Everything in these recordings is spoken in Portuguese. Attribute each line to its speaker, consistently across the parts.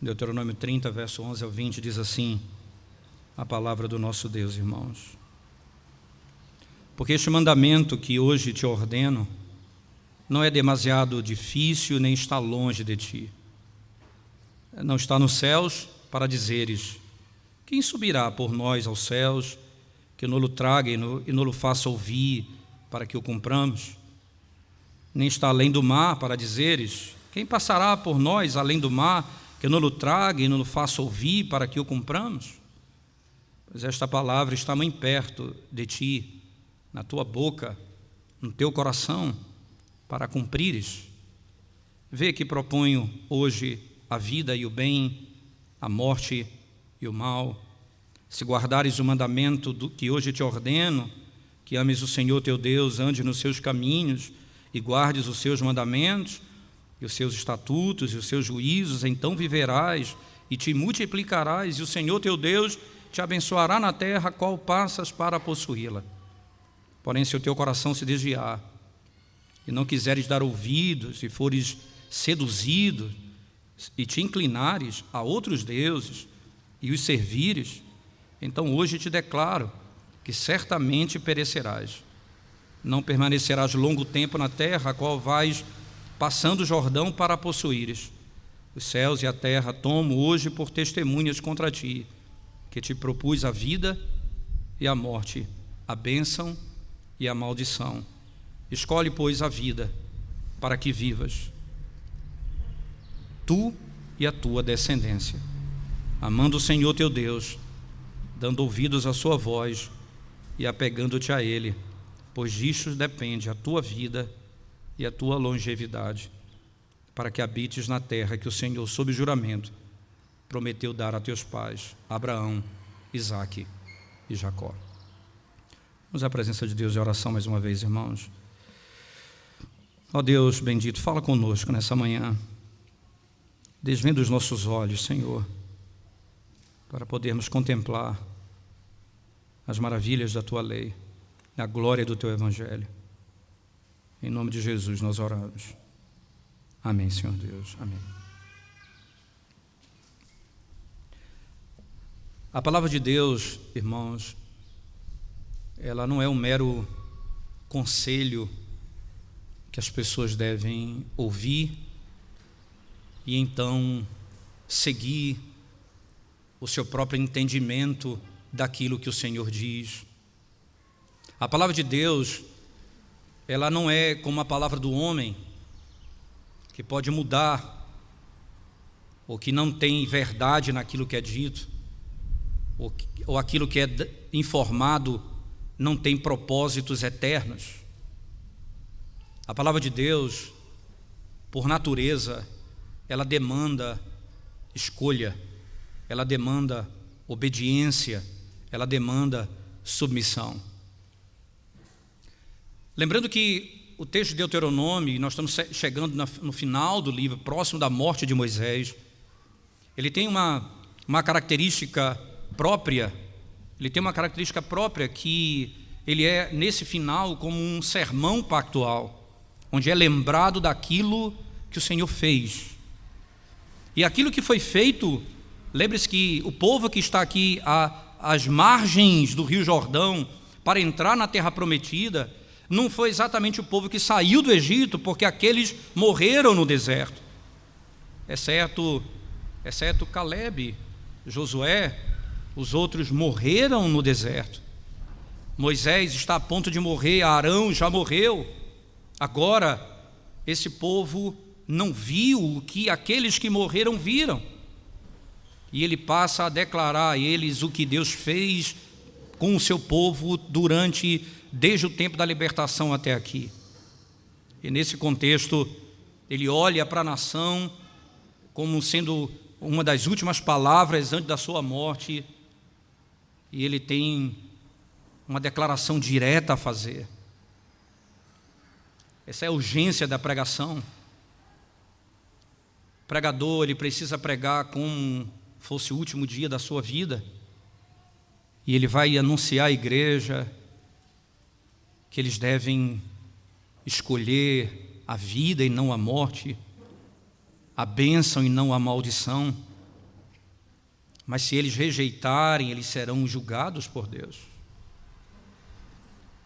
Speaker 1: Deuteronômio 30, verso 11 ao 20, diz assim a palavra do nosso Deus, irmãos. Porque este mandamento que hoje te ordeno não é demasiado difícil, nem está longe de ti. Não está nos céus para dizeres: quem subirá por nós aos céus, que nos traga e nos faça ouvir, para que o cumpramos? Nem está além do mar para dizeres: quem passará por nós além do mar, que nos traga e nos faça ouvir, para que o cumpramos? Pois esta palavra está muito perto de ti, na tua boca, no teu coração, para cumprires. Vê que proponho hoje a vida e o bem, a morte e o mal. Se guardares o mandamento que hoje te ordeno, que ames o Senhor teu Deus, andes nos seus caminhos e guardes os seus mandamentos e os seus estatutos e os seus juízos, então viverás e te multiplicarás, e o Senhor teu Deus te abençoará na terra, qual passas para possuí-la. Porém, se o teu coração se desviar e não quiseres dar ouvidos, e fores seduzido e te inclinares a outros deuses e os servires, então hoje te declaro que certamente perecerás. Não permanecerás longo tempo na terra, a qual vais passando o Jordão para possuíres. Os céus e a terra tomo hoje por testemunhas contra ti, que te propus a vida e a morte, a bênção e a maldição. Escolhe, pois, a vida, para que vivas, tu e a tua descendência, amando o Senhor teu Deus, dando ouvidos à sua voz e apegando-te a Ele, pois disto depende a tua vida e a tua longevidade, para que habites na terra que o Senhor, sob juramento, prometeu dar a teus pais, Abraão, Isaque e Jacó. Vamos à presença de Deus em oração mais uma vez, irmãos. Ó Deus bendito, fala conosco nessa manhã, desvenda os nossos olhos, Senhor, para podermos contemplar as maravilhas da Tua lei, a glória do Teu Evangelho. Em nome de Jesus nós oramos. Amém, Senhor Deus. Amém. A palavra de Deus, irmãos, ela não é um mero conselho que as pessoas devem ouvir e então seguir o seu próprio entendimento daquilo que o Senhor diz. A palavra de Deus, ela não é como a palavra do homem, que pode mudar, ou que não tem verdade naquilo que é dito, ou aquilo que é informado não tem propósitos eternos. A palavra de Deus, por natureza, ela demanda escolha, ela demanda obediência, ela demanda submissão. Lembrando que o texto de Deuteronômio, nós estamos chegando no final do livro, próximo da morte de Moisés, ele tem uma característica própria, que ele é, nesse final, como um sermão pactual, onde é lembrado daquilo que o Senhor fez. E aquilo que foi feito, lembre-se que o povo que está aqui às margens do Rio Jordão, para entrar na terra prometida, não foi exatamente o povo que saiu do Egito, porque aqueles morreram no deserto, exceto Calebe, Josué, os outros morreram no deserto. Moisés está a ponto de morrer, Arão já morreu. Agora, esse povo não viu o que aqueles que morreram viram, e ele passa a declarar a eles o que Deus fez com o seu povo desde o tempo da libertação até aqui. E nesse contexto, ele olha para a nação como sendo uma das últimas palavras antes da sua morte, e ele tem uma declaração direta a fazer. Essa é a urgência da pregação. O pregador, ele precisa pregar como fosse o último dia da sua vida, e ele vai anunciar à igreja que eles devem escolher a vida e não a morte, a bênção e não a maldição, mas se eles rejeitarem, eles serão julgados por Deus.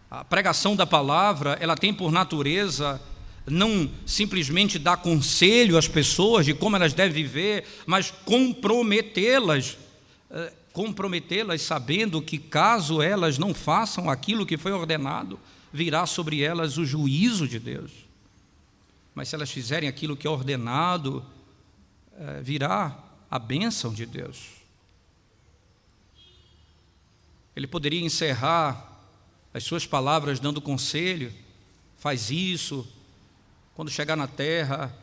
Speaker 1: A pregação da palavra, ela tem por natureza não simplesmente dar conselho às pessoas de como elas devem viver, mas comprometê-las sabendo que caso elas não façam aquilo que foi ordenado, virá sobre elas o juízo de Deus. Mas se elas fizerem aquilo que é ordenado, virá a bênção de Deus. Ele poderia encerrar as suas palavras dando conselho: faz isso, quando chegar na terra,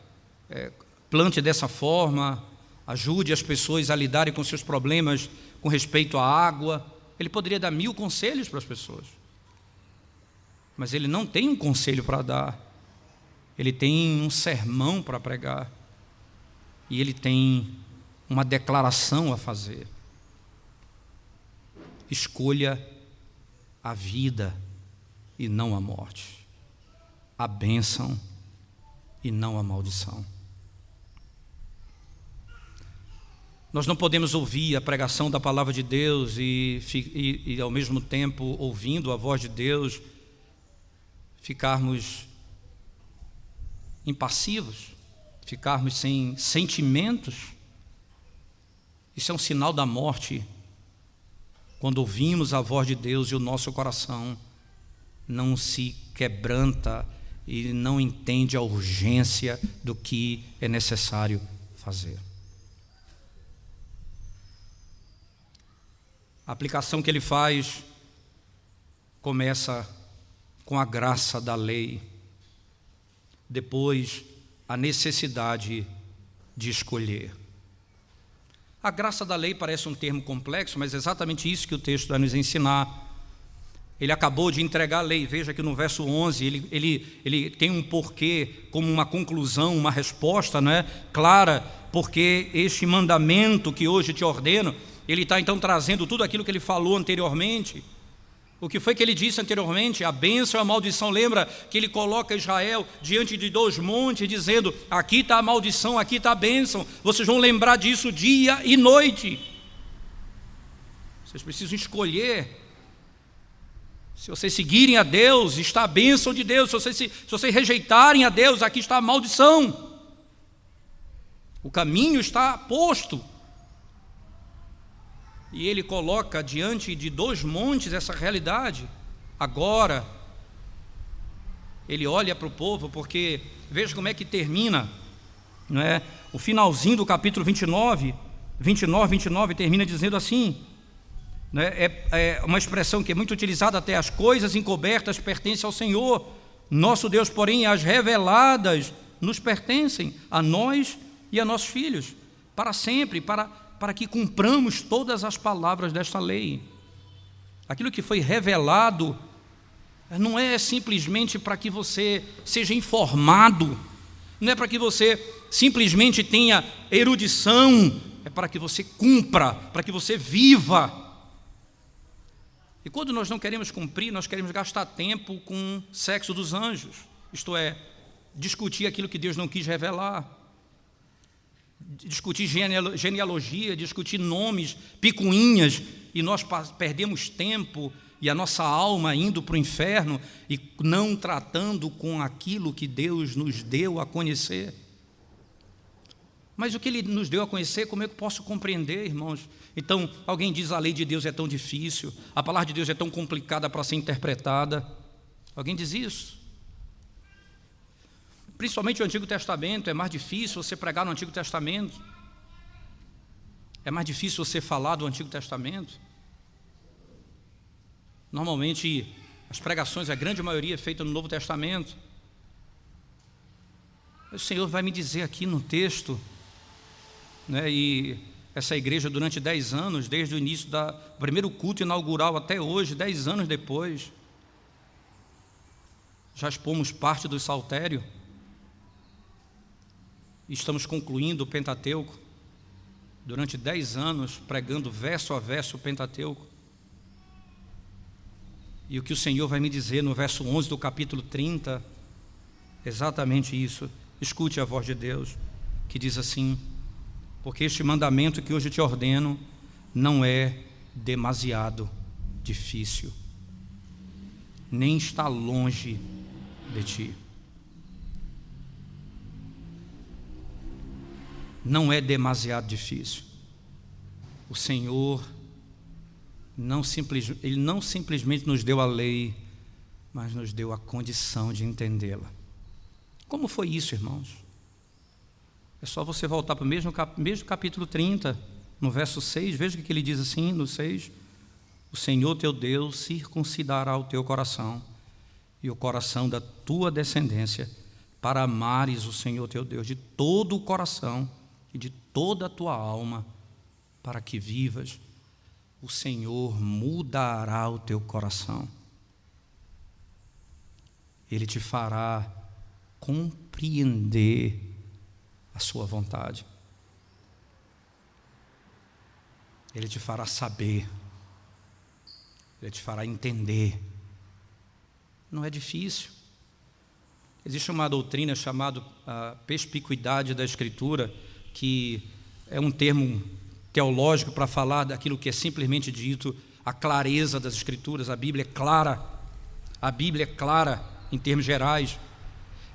Speaker 1: plante dessa forma, ajude as pessoas a lidarem com seus problemas com respeito à água. Ele poderia dar 1000 conselhos para as pessoas, mas ele não tem um conselho para dar, ele tem um sermão para pregar, e ele tem uma declaração a fazer: escolha a vida e não a morte, a bênção e não a maldição. Nós não podemos ouvir a pregação da palavra de Deus e ao mesmo tempo, ouvindo a voz de Deus, ficarmos impassivos, ficarmos sem sentimentos. Isso é um sinal da morte, quando ouvimos a voz de Deus e o nosso coração não se quebranta e não entende a urgência do que é necessário fazer. A aplicação que ele faz começa com a graça da lei, depois a necessidade de escolher. A graça da lei parece um termo complexo, mas é exatamente isso que o texto vai nos ensinar. Ele acabou de entregar a lei. Veja que no verso 11 ele tem um porquê, como uma conclusão, uma resposta, não é? Clara, porque este mandamento que hoje te ordeno, ele está então trazendo tudo aquilo que ele falou anteriormente. O que foi que ele disse anteriormente? A bênção e a maldição. Lembra que ele coloca Israel diante de 2 montes, dizendo: aqui está a maldição, aqui está a bênção. Vocês vão lembrar disso dia e noite. Vocês precisam escolher. Se vocês seguirem a Deus, está a bênção de Deus. Se vocês rejeitarem a Deus, aqui está a maldição. O caminho está posto. E ele coloca diante de 2 montes essa realidade. Agora, ele olha para o povo, porque veja como é que termina, não é? O finalzinho do capítulo 29 termina dizendo assim, é uma expressão que é muito utilizada até: as coisas encobertas pertencem ao Senhor, nosso Deus, porém as reveladas nos pertencem, a nós e a nossos filhos, para sempre, para que cumpramos todas as palavras desta lei. Aquilo que foi revelado não é simplesmente para que você seja informado, não é para que você simplesmente tenha erudição, é para que você cumpra, para que você viva. E quando nós não queremos cumprir, nós queremos gastar tempo com sexo dos anjos, isto é, discutir aquilo que Deus não quis revelar, discutir genealogia, discutir nomes, picuinhas, e nós perdemos tempo e a nossa alma indo para o inferno e não tratando com aquilo que Deus nos deu a conhecer. Mas o que Ele nos deu a conhecer, como é que eu posso compreender, irmãos? Então, alguém diz: a lei de Deus é tão difícil, a palavra de Deus é tão complicada para ser interpretada. Alguém diz isso? Principalmente o Antigo Testamento, é mais difícil você pregar no Antigo Testamento, é mais difícil você falar do Antigo Testamento. Normalmente, as pregações, a grande maioria é feita no Novo Testamento. O Senhor vai me dizer aqui no texto, né, e essa igreja durante 10 anos, desde o início do primeiro culto inaugural até hoje, 10 anos depois, já expomos parte do saltério, e estamos concluindo o Pentateuco, durante 10 anos, pregando verso a verso o Pentateuco. E o que o Senhor vai me dizer no verso 11 do capítulo 30, exatamente isso. Escute a voz de Deus, que diz assim: porque este mandamento que hoje te ordeno não é demasiado difícil, nem está longe de ti. Não é demasiado difícil. O Senhor Ele não simplesmente nos deu a lei, mas nos deu a condição de entendê-la. Como foi isso, irmãos? É só você voltar para o mesmo capítulo 30, no verso 6, veja o que ele diz assim, no 6. O Senhor teu Deus circuncidará o teu coração e o coração da tua descendência, para amares o Senhor teu Deus de todo o coração e de toda a tua alma, para que vivas. O Senhor mudará o teu coração. Ele te fará compreender a sua vontade. Ele te fará saber. Ele te fará entender. Não é difícil. Existe uma doutrina chamada perspicuidade da Escritura, que é um termo teológico para falar daquilo que é simplesmente dito, a clareza das Escrituras. A Bíblia é clara. A Bíblia é clara em termos gerais.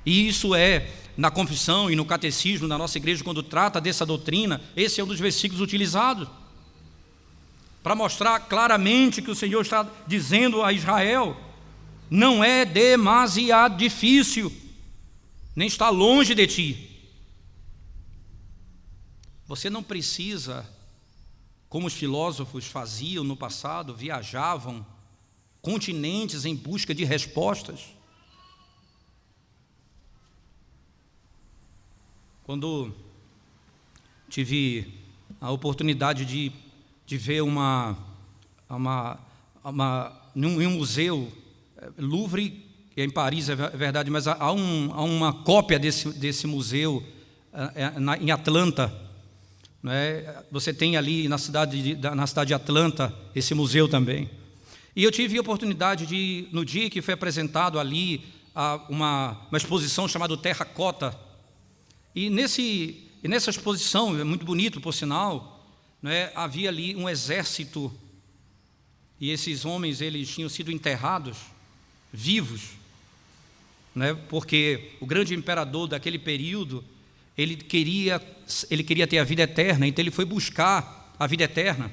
Speaker 1: E isso é, na confissão e no catecismo da nossa igreja, quando trata dessa doutrina, esse é um dos versículos utilizados para mostrar claramente que o Senhor está dizendo a Israel: não é demasiado difícil, nem está longe de ti. Você não precisa, como os filósofos faziam no passado, viajavam continentes em busca de respostas. Quando tive a oportunidade de ver em um museu, Louvre, que é em Paris, é verdade, mas há uma cópia desse museu em Atlanta, né? Você tem ali na cidade de Atlanta esse museu também. E eu tive a oportunidade de, no dia que foi apresentado ali uma exposição chamada Terracota, e nessa exposição, é muito bonito por sinal, né, havia ali um exército, e esses homens eles tinham sido enterrados vivos, né, porque o grande imperador daquele período, ele queria ter a vida eterna, então ele foi buscar a vida eterna.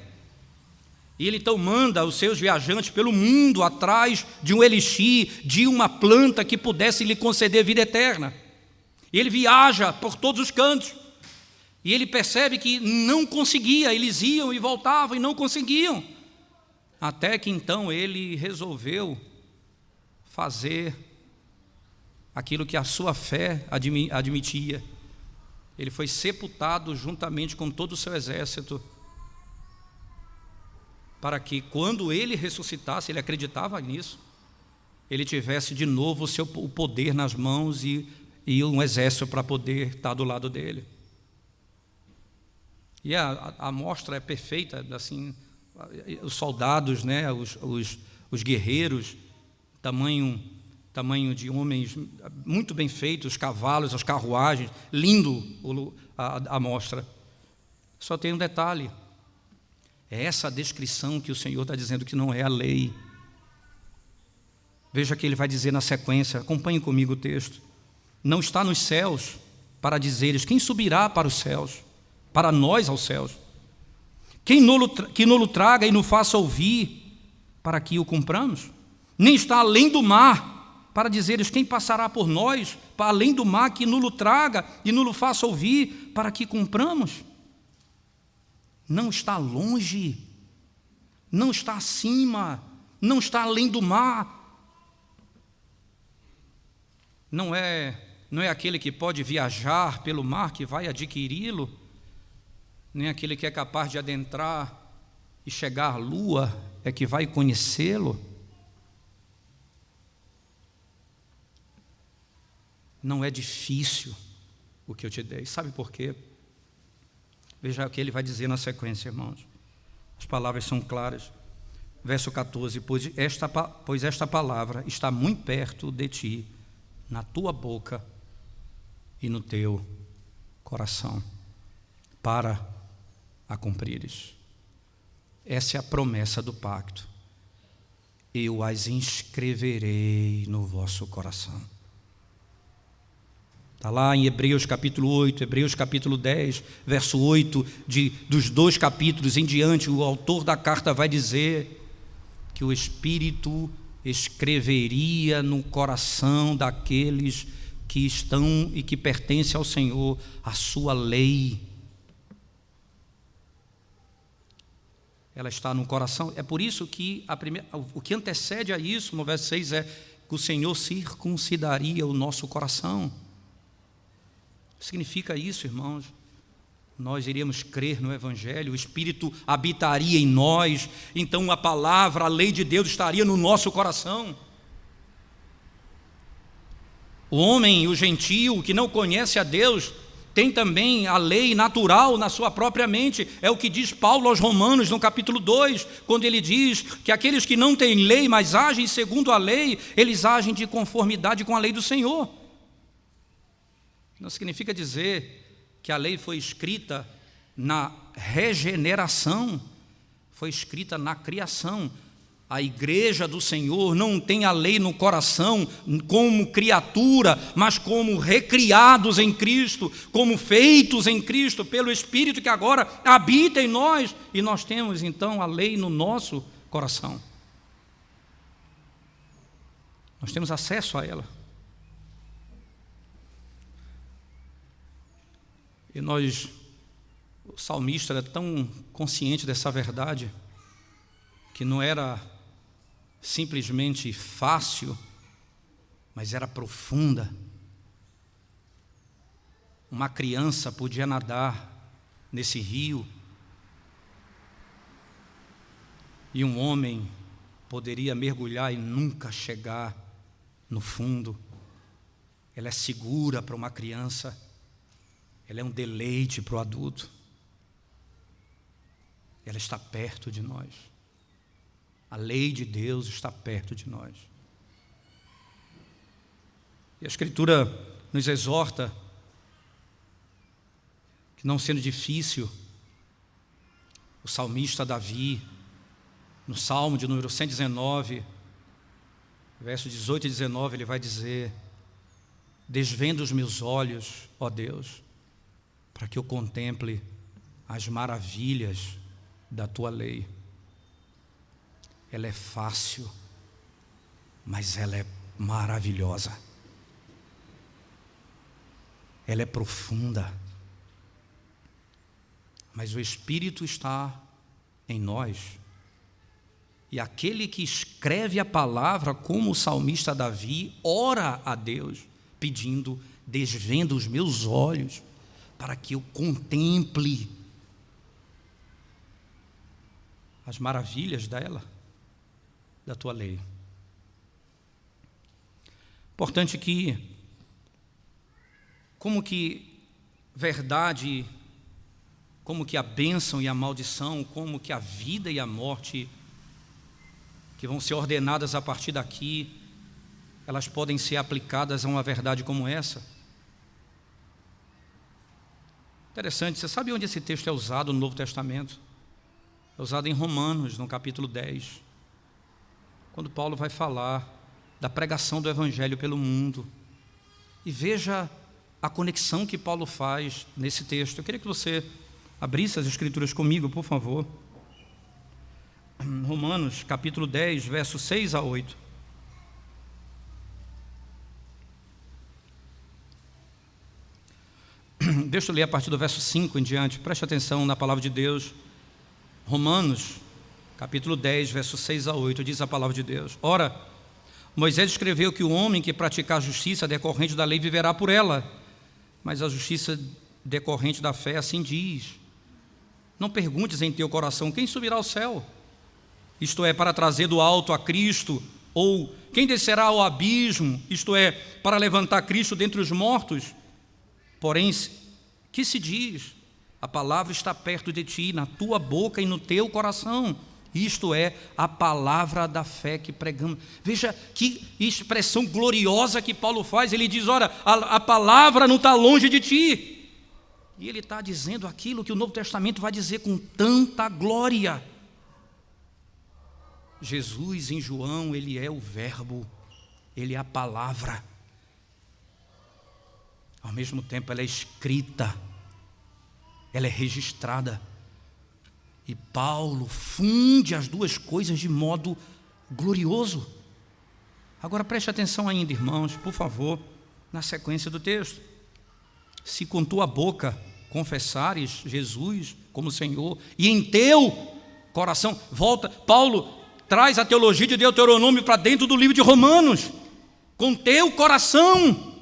Speaker 1: E ele então manda os seus viajantes pelo mundo atrás de um elixir, de uma planta que pudesse lhe conceder vida eterna. E ele viaja por todos os cantos, e ele percebe que não conseguia, eles iam e voltavam e não conseguiam, até que então ele resolveu fazer aquilo que a sua fé admitia. Ele foi sepultado juntamente com todo o seu exército, para que quando ele ressuscitasse, ele acreditava nisso, ele tivesse de novo o poder nas mãos e um exército para poder estar do lado dele. E a mostra é perfeita, assim, os soldados, né, os guerreiros, tamanho de homens muito bem feitos, os cavalos, as carruagens, lindo a mostra. Só tem um detalhe: é essa descrição que o Senhor está dizendo que não é a lei. Veja que ele vai dizer na sequência, acompanhe comigo o texto. Não está nos céus para dizeres: quem subirá para os céus, para nós aos céus? Que nolo traga e nos faça ouvir, para que o cumpramos? Nem está além do mar para dizeres: quem passará por nós, para além do mar, que nolo traga e nos faça ouvir, para que cumpramos? Não está longe, não está acima, não está além do mar. Não é aquele que pode viajar pelo mar que vai adquiri-lo, nem aquele que é capaz de adentrar e chegar à lua é que vai conhecê-lo. Não é difícil o que eu te dei. Sabe por quê? Veja o que ele vai dizer na sequência, irmãos. As palavras são claras. Verso 14: pois esta palavra está muito perto de ti, na tua boca e no teu coração, para a cumprires. Essa é a promessa do pacto. Eu as inscreverei no vosso coração. Está lá em Hebreus capítulo 8, Hebreus capítulo 10, verso 8, dos 2 capítulos em diante, o autor da carta vai dizer que o Espírito escreveria no coração daqueles que estão e que pertencem ao Senhor a sua lei. Ela está no coração. É por isso que o que antecede a isso, no verso 6, é que o Senhor circuncidaria o nosso coração. Significa isso, irmãos. Nós iríamos crer no Evangelho, o Espírito habitaria em nós, então a palavra, a lei de Deus estaria no nosso coração. O homem, o gentio, que não conhece a Deus, tem também a lei natural na sua própria mente. É o que diz Paulo aos Romanos no capítulo 2, quando ele diz que aqueles que não têm lei, mas agem segundo a lei, eles agem de conformidade com a lei do Senhor. Não significa dizer que a lei foi escrita na regeneração, foi escrita na criação. A igreja do Senhor não tem a lei no coração como criatura, mas como recriados em Cristo, como feitos em Cristo, pelo Espírito que agora habita em nós, e nós temos então a lei no nosso coração. Nós temos acesso a ela. E o salmista era tão consciente dessa verdade, que não era simplesmente fácil, mas era profunda. Uma criança podia nadar nesse rio, e um homem poderia mergulhar e nunca chegar no fundo. Ela é segura para uma criança, ela é um deleite para o adulto. Ela está perto de nós. A lei de Deus está perto de nós. E a Escritura nos exorta que, não sendo difícil, o salmista Davi, no Salmo de número 119, versos 18 e 19, ele vai dizer: desvenda os meus olhos, ó Deus, para que eu contemple as maravilhas da tua lei. Ela é fácil, mas ela é maravilhosa. Ela é profunda, mas o Espírito está em nós. E aquele que escreve a palavra, como o salmista Davi, ora a Deus, pedindo: desvenda os meus olhos, para que eu contemple as maravilhas dela, da tua lei. Importante que, como que verdade, como que a bênção e a maldição, como que a vida e a morte, que vão ser ordenadas a partir daqui, elas podem ser aplicadas a uma verdade como essa. Interessante, você sabe onde esse texto é usado no Novo Testamento? É usado em Romanos, no capítulo 10, quando Paulo vai falar da pregação do Evangelho pelo mundo. E veja a conexão que Paulo faz nesse texto. Eu queria que você abrisse as Escrituras comigo, por favor. Romanos, capítulo 10, versos 6 a 8. Deixa eu ler a partir do verso 5 em diante. Preste atenção na palavra de Deus. Romanos, capítulo 10, versos 6 a 8, diz a palavra de Deus: ora, Moisés escreveu que o homem que praticar a justiça decorrente da lei viverá por ela, mas a justiça decorrente da fé assim diz: não perguntes em teu coração quem subirá ao céu, isto é, para trazer do alto a Cristo, ou quem descerá ao abismo, isto é, para levantar Cristo dentre os mortos. Porém, que se diz? A palavra está perto de ti, na tua boca e no teu coração. Isto é, a palavra da fé que pregamos. Veja que expressão gloriosa que Paulo faz. Ele diz: ora, a palavra não está longe de ti. E ele está dizendo aquilo que o Novo Testamento vai dizer com tanta glória. Jesus em João, ele é o verbo, ele é a palavra. Ao mesmo tempo ela é escrita, ela é registrada. E Paulo funde as duas coisas de modo glorioso. Agora preste atenção ainda, irmãos, por favor, na sequência do texto. Se com tua boca confessares Jesus como Senhor, e em teu coração, Paulo traz a teologia de Deuteronômio para dentro do livro de Romanos, com teu coração,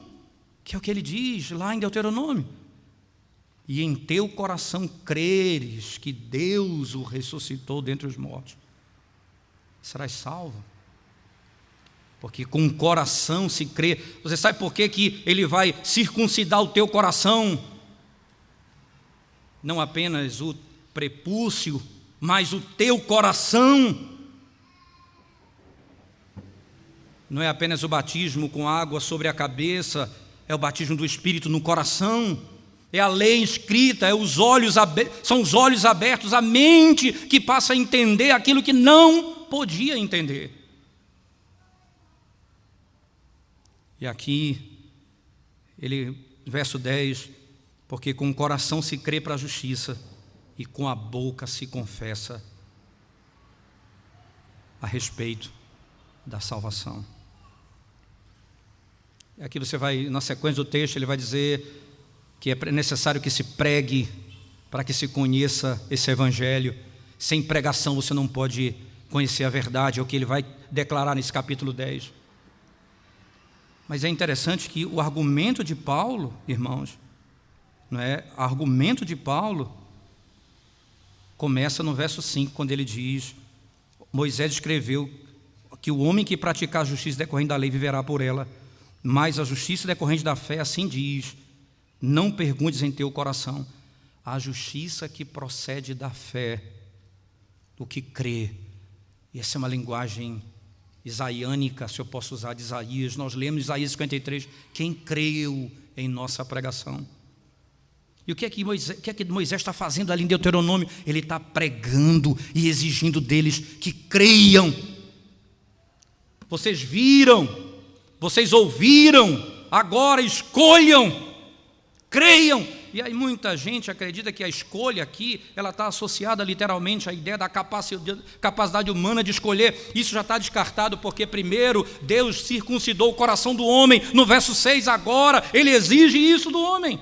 Speaker 1: que é o que ele diz lá em Deuteronômio. E em teu coração creres que Deus o ressuscitou dentre os mortos, serás salvo. Porque com o coração se crê. Você sabe por que ele vai circuncidar o teu coração? Não apenas o prepúcio, mas o teu coração. Não é apenas o batismo com água sobre a cabeça, é o batismo do Espírito no coração. É a lei escrita, são os olhos abertos, a mente que passa a entender aquilo que não podia entender. E aqui, verso 10, porque com o coração se crê para a justiça e com a boca se confessa a respeito da salvação. Aqui você vai, na sequência do texto, ele vai dizer que é necessário que se pregue para que se conheça esse evangelho. Sem pregação você não pode conhecer a verdade, é o que ele vai declarar nesse capítulo 10. Mas é interessante que o argumento de Paulo, irmãos, não é? O argumento de Paulo começa no verso 5, quando ele diz: Moisés escreveu que o homem que praticar a justiça decorrente da lei viverá por ela, mas a justiça decorrente da fé assim diz: não perguntes em teu coração. A justiça que procede da fé, do que crê. E essa é uma linguagem isaiânica, se eu posso usar de Isaías. Nós lemos Isaías 53, quem creu em nossa pregação. E o que é que Moisés está fazendo ali em Deuteronômio? Ele está pregando e exigindo deles que creiam. Vocês viram, vocês ouviram, agora escolham, creiam. E aí muita gente acredita que a escolha aqui, ela está associada literalmente à ideia da capacidade humana de escolher. Isso já está descartado, porque primeiro Deus circuncidou o coração do homem. No verso 6 agora, Ele exige isso do homem.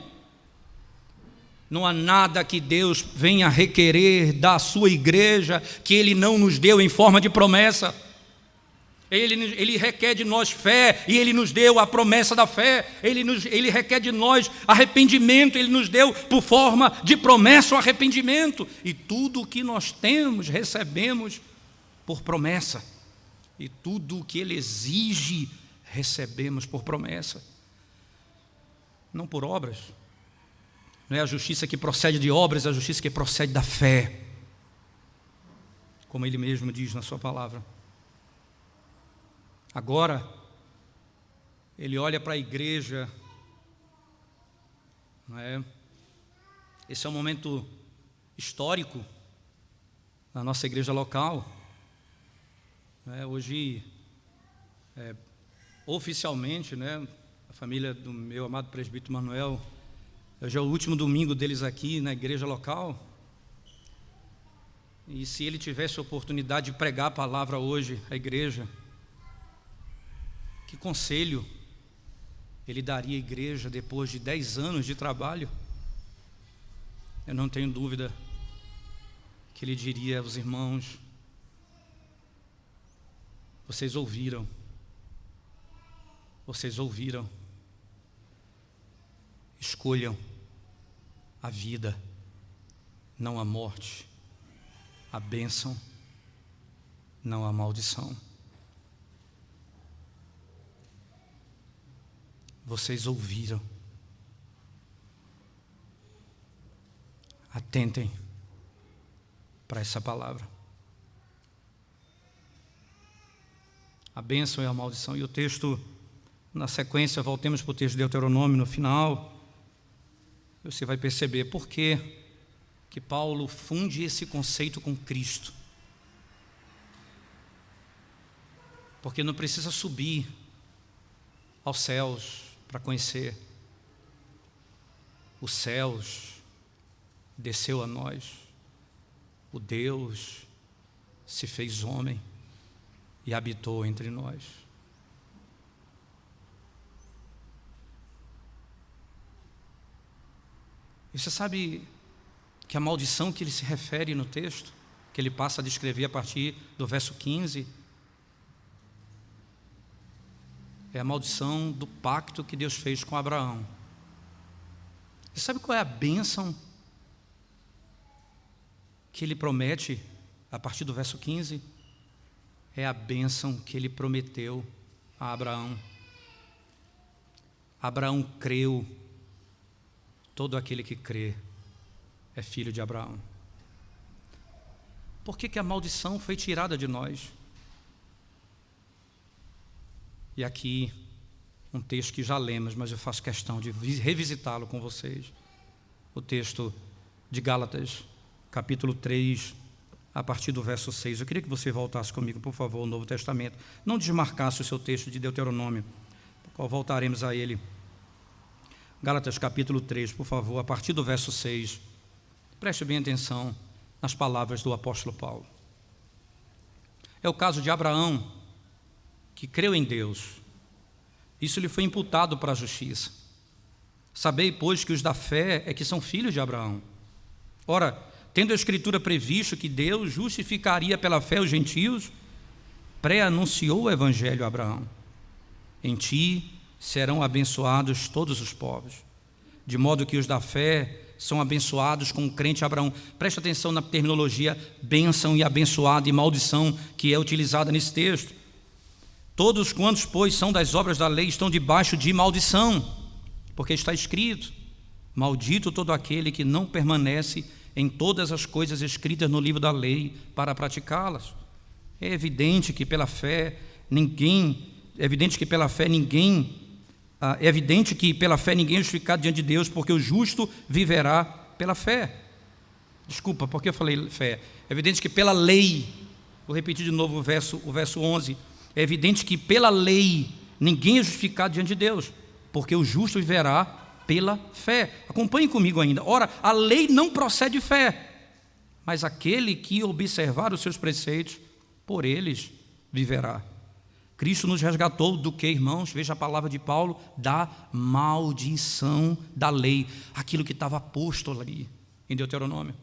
Speaker 1: Não há nada que Deus venha requerer da sua igreja que Ele não nos deu em forma de promessa. Ele requer de nós fé, e Ele nos deu a promessa da fé. Ele requer de nós arrependimento, Ele nos deu por forma de promessa o arrependimento. E tudo o que nós temos, recebemos por promessa. E tudo o que Ele exige, recebemos por promessa. Não por obras. Não é a justiça que procede de obras, é a justiça que procede da fé. Como Ele mesmo diz na sua palavra. Agora, ele olha para a igreja, não é? Esse é um momento histórico na nossa igreja local. Não é? Hoje, oficialmente, né, a família do meu amado presbítero Manuel, hoje é o último domingo deles aqui na igreja local. E se ele tivesse a oportunidade de pregar a palavra hoje à igreja, que conselho ele daria à igreja depois de 10 anos de trabalho? Eu não tenho dúvida que ele diria aos irmãos: vocês ouviram, escolham a vida, não a morte, a bênção, não a maldição. Vocês ouviram. Atentem para essa palavra. A bênção e a maldição. E o texto, na sequência, voltemos para o texto de Deuteronômio no final. Você vai perceber por que Paulo funde esse conceito com Cristo. porque não precisa subir aos céus para conhecer. Os céus desceu a nós, o Deus se fez homem e habitou entre nós. E você sabe que a maldição que ele se refere no texto, que ele passa a descrever a partir do verso 15, é a maldição do pacto que Deus fez com Abraão. Você sabe qual é a bênção que ele promete a partir do verso 15? É a bênção que ele prometeu a Abraão. Abraão creu. Todo aquele que crê é filho de Abraão. Por que a maldição foi tirada de nós? E aqui, um texto que já lemos, mas eu faço questão de revisitá-lo com vocês. O texto de Gálatas, capítulo 3, a partir do verso 6. Eu queria que você voltasse comigo, por favor, ao Novo Testamento. Não desmarcasse o seu texto de Deuteronômio, por qual voltaremos a ele. Gálatas capítulo 3, por favor, a partir do verso 6. Preste bem atenção nas palavras do apóstolo Paulo. É o caso de Abraão, que creu em Deus. Isso lhe foi imputado para a justiça. Sabei, pois, que os da fé é que são filhos de Abraão. Ora, tendo a Escritura previsto que Deus justificaria pela fé os gentios, pré-anunciou o Evangelho a Abraão. Em ti serão abençoados todos os povos, de modo que os da fé são abençoados com o crente Abraão. Preste atenção na terminologia bênção e abençoado e maldição que é utilizada nesse texto. Todos quantos, pois, são das obras da lei estão debaixo de maldição, porque está escrito: maldito todo aquele que não permanece em todas as coisas escritas no livro da lei para praticá-las. É evidente que pela fé ninguém é evidente que pela fé ninguém é justificado diante de Deus, porque o justo viverá pela fé. Desculpa, porque eu falei fé? É evidente que pela lei, vou repetir de novo o verso 11, é evidente que pela lei ninguém é justificado diante de Deus, porque o justo viverá pela fé. Acompanhe comigo ainda. Ora, a lei não procede de fé, mas aquele que observar os seus preceitos, por eles viverá. Cristo nos resgatou do que, irmãos? Veja a palavra de Paulo: da maldição da lei, aquilo que estava posto ali em Deuteronômio.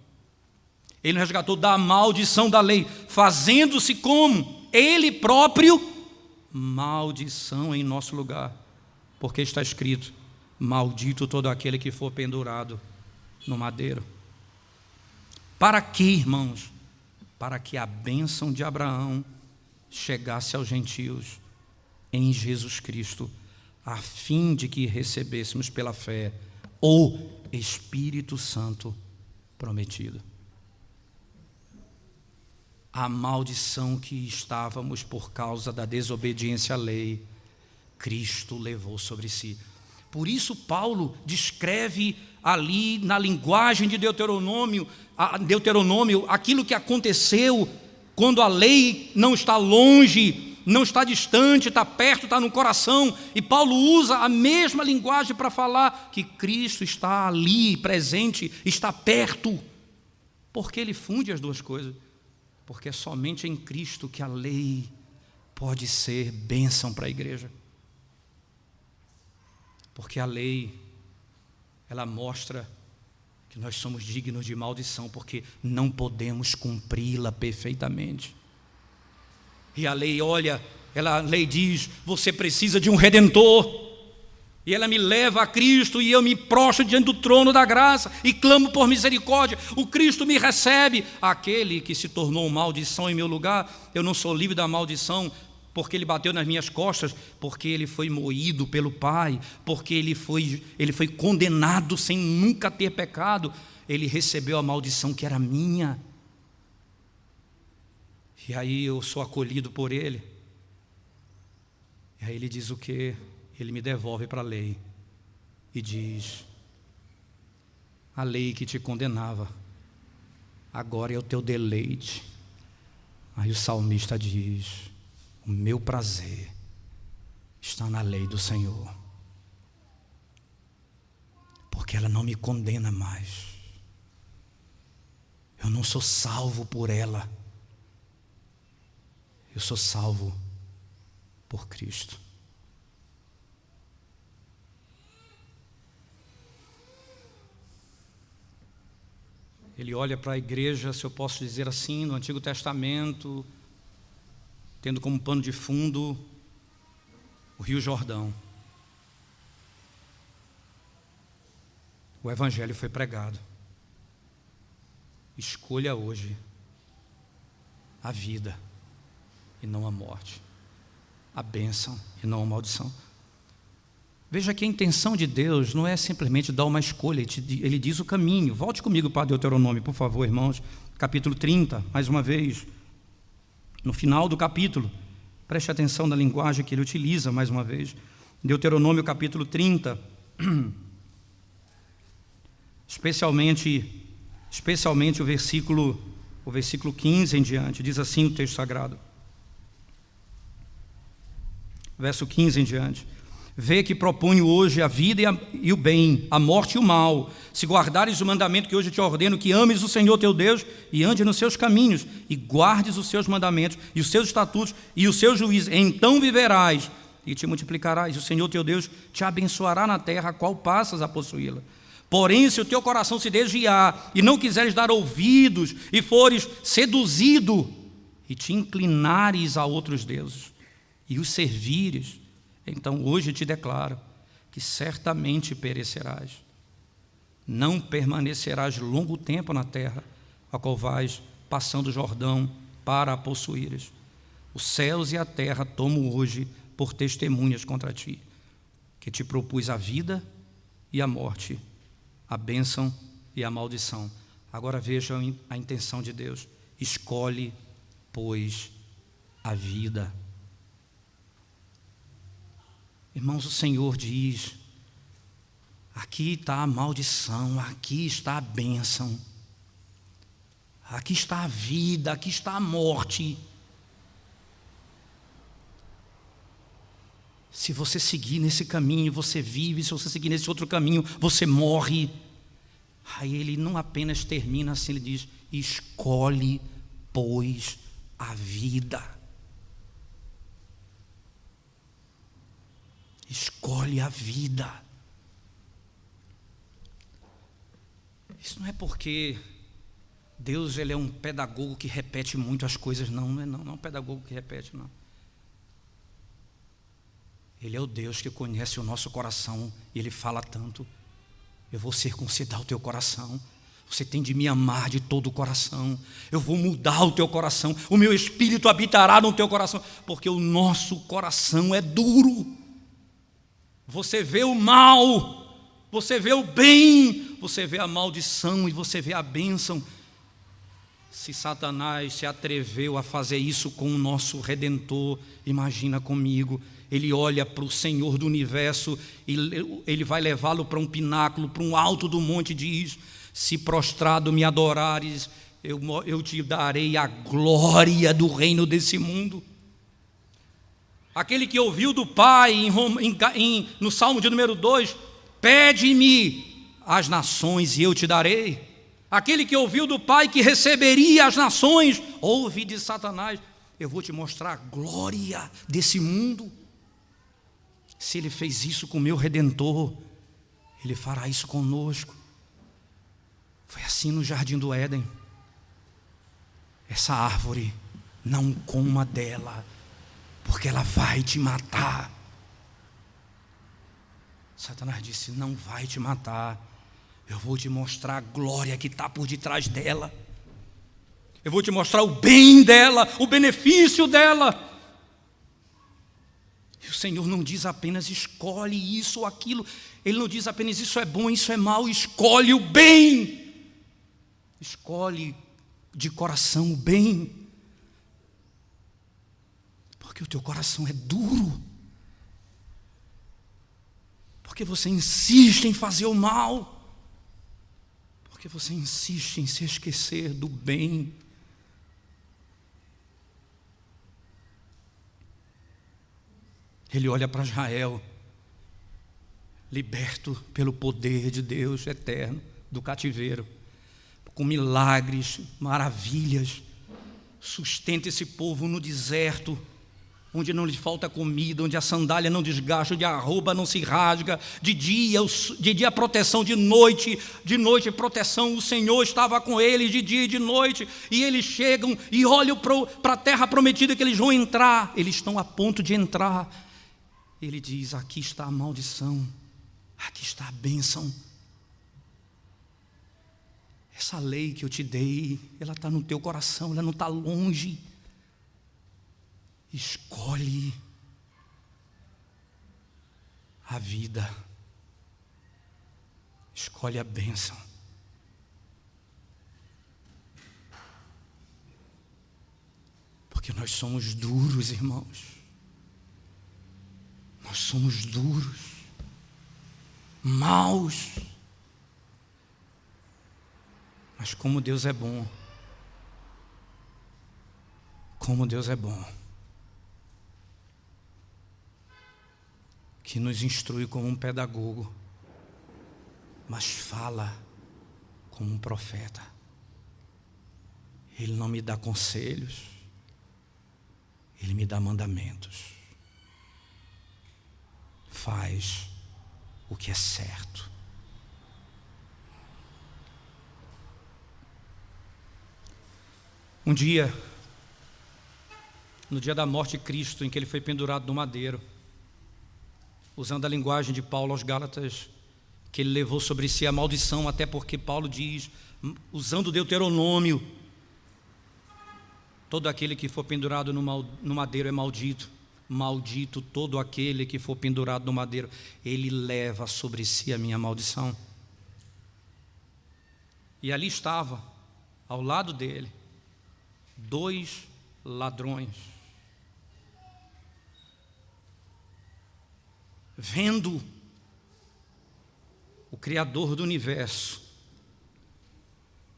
Speaker 1: Ele nos resgatou da maldição da lei, fazendo-se como Ele próprio maldição em nosso lugar, porque está escrito: maldito todo aquele que for pendurado no madeiro. Para que, irmãos? Para que a bênção de Abraão chegasse aos gentios em Jesus Cristo, a fim de que recebêssemos pela fé o Espírito Santo prometido. A maldição que estávamos por causa da desobediência à lei, Cristo levou sobre si. Por isso Paulo descreve ali na linguagem de Deuteronômio aquilo que aconteceu quando a lei não está longe, não está distante, está perto, está no coração. E Paulo usa a mesma linguagem para falar que Cristo está ali, presente, está perto. Por que ele funde as duas coisas? Porque é somente em Cristo que a lei pode ser bênção para a igreja. Porque a lei, ela mostra que nós somos dignos de maldição, porque não podemos cumpri-la perfeitamente. E a lei, olha, a lei diz: você precisa de um Redentor. E ela me leva a Cristo, e eu me prostro diante do trono da graça e clamo por misericórdia. O Cristo me recebe. Aquele que se tornou maldição em meu lugar, eu não sou livre da maldição, porque ele bateu nas minhas costas, porque ele foi moído pelo Pai, porque ele foi condenado sem nunca ter pecado. Ele recebeu a maldição que era minha. E aí eu sou acolhido por ele. E aí ele diz o quê? Ele me devolve para a lei e diz: a lei que te condenava, agora é o teu deleite. Aí o salmista diz: O meu prazer está na lei do Senhor, porque ela não me condena mais. Eu não sou salvo por ela, eu sou salvo por Cristo. Ele olha para a igreja, se eu posso dizer assim, no Antigo Testamento, tendo como pano de fundo o Rio Jordão. O Evangelho foi pregado. Escolha hoje a vida e não a morte, a bênção e não a maldição. Veja que a intenção de Deus não é simplesmente dar uma escolha, Ele diz o caminho. Volte comigo para Deuteronômio, por favor, irmãos, capítulo 30, mais uma vez, no final do capítulo. Preste atenção na linguagem que ele utiliza, mais uma vez. Deuteronômio capítulo 30, especialmente o versículo 15 em diante, diz assim o texto sagrado. Verso 15 em diante. Vê que proponho hoje a vida e o bem, a morte e o mal, se guardares o mandamento que hoje te ordeno, que ames o Senhor teu Deus e ande nos seus caminhos, e guardes os seus mandamentos, e os seus estatutos, e os seus juízos, então viverás, e te multiplicarás, e o Senhor teu Deus te abençoará na terra, a qual passas a possuí-la. Porém, se o teu coração se desviar, e não quiseres dar ouvidos, e fores seduzido, e te inclinares a outros deuses, e os servires, então hoje te declaro que certamente perecerás. Não permanecerás longo tempo na terra, a qual vais passando o Jordão para a possuíres. Os céus e a terra tomo hoje por testemunhas contra ti, que te propus a vida e a morte, a bênção e a maldição. Agora vejam a intenção de Deus. Escolhe, pois, a vida. Irmãos, o Senhor diz: aqui está a maldição, aqui está a bênção, aqui está a vida, aqui está a morte. Se você seguir nesse caminho, você vive. Se você seguir nesse outro caminho, você morre. Aí ele não apenas termina assim, ele diz: escolhe, pois, a vida. Escolhe a vida. Isso não é porque Deus ele é um pedagogo que repete muito as coisas, não é um pedagogo que repete, não. Ele é o Deus que conhece o nosso coração e Ele fala tanto: eu vou circuncidar o teu coração, você tem de me amar de todo o coração, eu vou mudar o teu coração, o meu Espírito habitará no teu coração, porque o nosso coração é duro. Você vê o mal, você vê o bem, você vê a maldição e você vê a bênção. Se Satanás se atreveu a fazer isso com o nosso Redentor, imagina comigo. Ele olha para o Senhor do universo e ele vai levá-lo para um pináculo, para um alto do monte, e diz: se prostrado me adorares, eu te darei a glória do reino desse mundo. Aquele que ouviu do Pai no Salmo de número 2: pede-me as nações e eu te darei. Aquele que ouviu do Pai que receberia as nações, ouve de Satanás: eu vou te mostrar a glória desse mundo. Se Ele fez isso com o meu Redentor, Ele fará isso conosco. Foi assim no jardim do Éden. Essa árvore, não coma dela, porque ela vai te matar. Satanás disse: não vai te matar, eu vou te mostrar a glória que está por detrás dela, eu vou te mostrar o bem dela, o benefício dela. E o Senhor não diz apenas escolhe isso ou aquilo, Ele não diz apenas isso é bom, isso é mal. Escolhe o bem, escolhe de coração o bem, porque o teu coração é duro, porque você insiste em fazer o mal, porque você insiste em se esquecer do bem. Ele olha para Israel, liberto pelo poder de Deus eterno, do cativeiro, com milagres, maravilhas, sustenta esse povo no deserto, onde não lhe falta comida, onde a sandália não desgasta, onde a roupa não se rasga, de dia proteção, de noite proteção. O Senhor estava com eles de dia e de noite, e eles chegam e olham para a terra prometida que eles vão entrar. Eles estão a ponto de entrar. Ele diz: aqui está a maldição, aqui está a bênção. Essa lei que eu te dei, ela está no teu coração, ela não está longe. Escolhe a vida, escolhe a bênção. Porque nós somos duros, irmãos. Nós somos duros, maus. Mas como Deus é bom, como Deus é bom, que nos instrui como um pedagogo, mas fala como um profeta. Ele não me dá conselhos, Ele me dá mandamentos. Faz o que é certo. Um dia, no dia da morte de Cristo, em que Ele foi pendurado no madeiro, usando a linguagem de Paulo aos Gálatas, que ele levou sobre si a maldição, até porque Paulo diz, usando o Deuteronômio, todo aquele que for pendurado no madeiro é maldito. Maldito todo aquele que for pendurado no madeiro. Ele leva sobre si a minha maldição. E ali estava, ao lado dele, 2 ladrões, vendo o Criador do universo,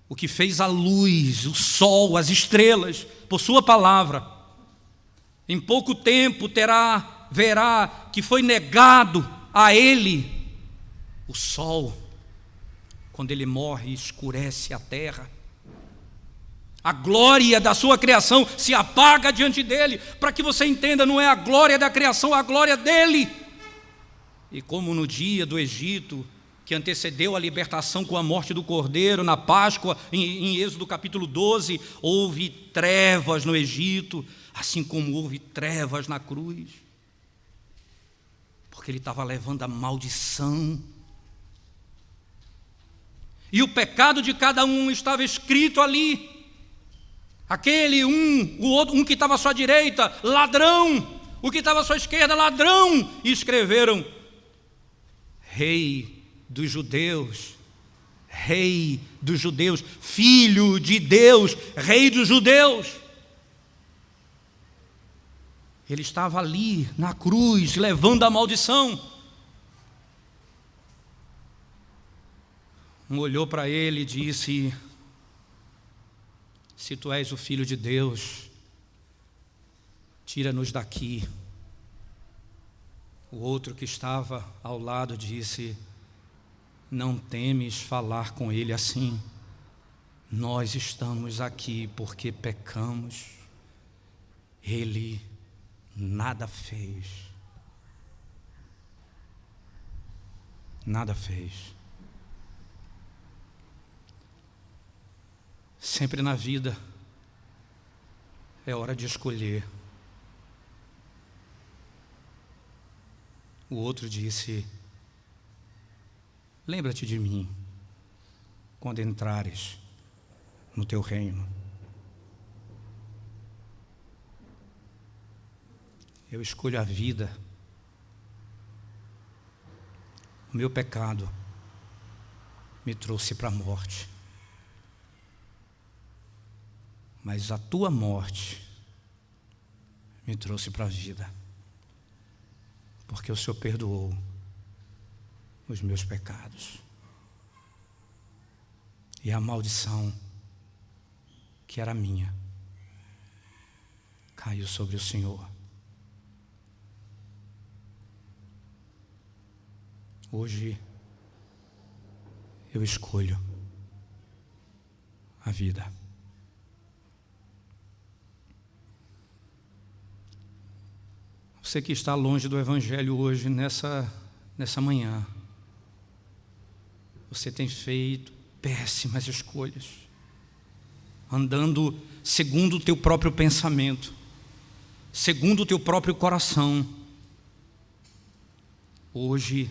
Speaker 1: o que fez a luz, o sol, as estrelas, por sua palavra. Em pouco tempo verá que foi negado a ele o sol. Quando ele morre, escurece a terra. A glória da sua criação se apaga diante dele. Para que você entenda, não é a glória da criação, é a glória dele. E como no dia do Egito, que antecedeu a libertação com a morte do Cordeiro, na Páscoa, em Êxodo capítulo 12, houve trevas no Egito, assim como houve trevas na cruz, porque ele estava levando a maldição. E o pecado de cada um estava escrito ali. Aquele o outro, um que estava à sua direita, ladrão, o que estava à sua esquerda, ladrão, e escreveram: Rei dos Judeus, Rei dos Judeus, Filho de Deus, Rei dos Judeus. Ele estava ali na cruz, levando a maldição. Um olhou para ele e disse: se tu és o Filho de Deus, tira-nos daqui. O outro que estava ao lado disse: não temes falar com ele assim. Nós estamos aqui porque pecamos. Ele nada fez. Nada fez. Sempre na vida é hora de escolher. O outro disse: lembra-te de mim quando entrares no teu reino. Eu escolho a vida. O meu pecado me trouxe para a morte, mas a tua morte me trouxe para a vida, porque o Senhor perdoou os meus pecados. E a maldição que era minha caiu sobre o Senhor. Hoje eu escolho a vida. Você que está longe do Evangelho hoje, nessa manhã, você tem feito péssimas escolhas, andando segundo o teu próprio pensamento, segundo o teu próprio coração. Hoje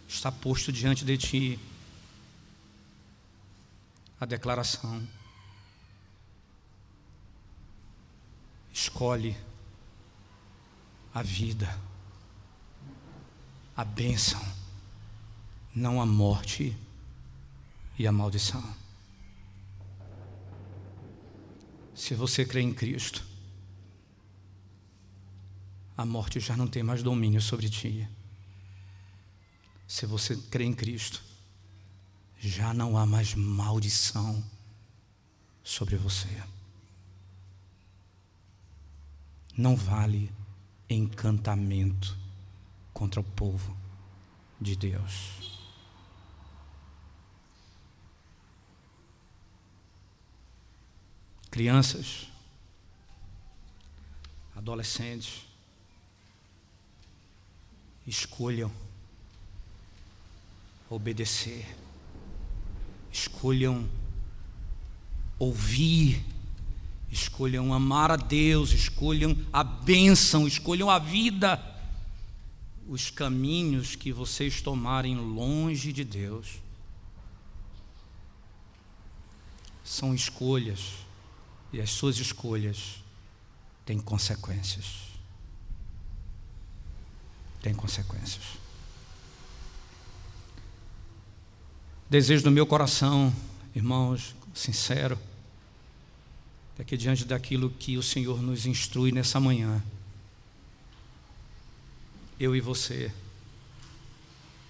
Speaker 1: está posto diante de ti a declaração: escolhe a vida, a bênção, não a morte e a maldição. Se você crê em Cristo, a morte já não tem mais domínio sobre ti. Se você crê em Cristo, já não há mais maldição sobre você. Não vale encantamento contra o povo de Deus. Crianças, adolescentes, escolham obedecer, escolham ouvir, escolham amar a Deus, escolham a bênção, escolham a vida. Os caminhos que vocês tomarem longe de Deus são escolhas, e as suas escolhas têm consequências. Tem consequências. Desejo do meu coração, irmãos, sincero, é que diante daquilo que o Senhor nos instrui nessa manhã, eu e você,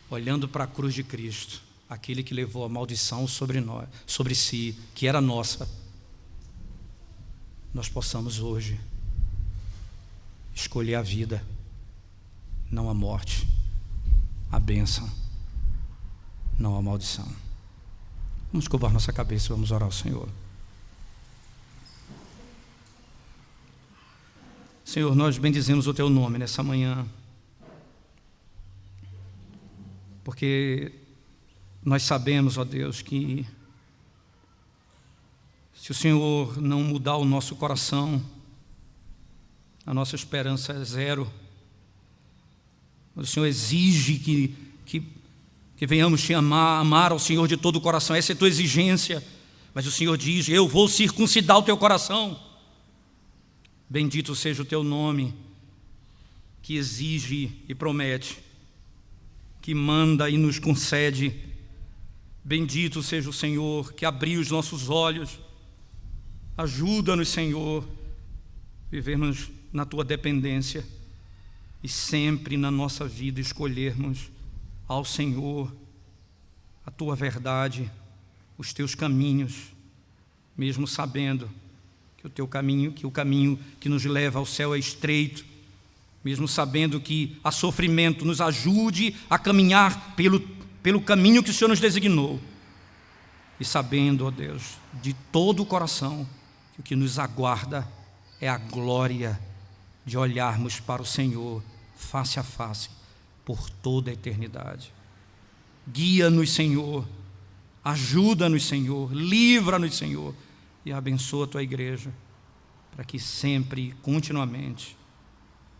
Speaker 1: olhando para a cruz de Cristo, aquele que levou a maldição sobre nós, sobre si, que era nossa, nós possamos hoje escolher a vida, não a morte, a bênção, não a maldição. Vamos curvar nossa cabeça e vamos orar ao Senhor. Senhor, nós bendizemos o Teu nome nessa manhã, porque nós sabemos, ó Deus, que se o Senhor não mudar o nosso coração, a nossa esperança é zero. O Senhor exige que venhamos te amar ao Senhor de todo o coração. Essa é a tua exigência. Mas o Senhor diz: eu vou circuncidar o teu coração. Bendito seja o teu nome, que exige e promete, que manda e nos concede. Bendito seja o Senhor, que abriu os nossos olhos. Ajuda-nos, Senhor, vivermos na tua dependência e sempre na nossa vida escolhermos ao Senhor a tua verdade, os teus caminhos, mesmo sabendo que o caminho que nos leva ao céu é estreito, mesmo sabendo que há sofrimento. Nos ajude a caminhar pelo caminho que o Senhor nos designou, e sabendo, ó Deus, de todo o coração, que o que nos aguarda é a glória de olharmos para o Senhor face a face por toda a eternidade. Guia-nos, Senhor, ajuda-nos, Senhor, livra-nos, Senhor, e abençoa a tua igreja, para que sempre e continuamente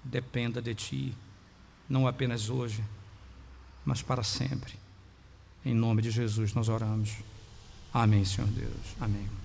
Speaker 1: dependa de ti, não apenas hoje, mas para sempre. Em nome de Jesus nós oramos. Amém, Senhor Deus. Amém.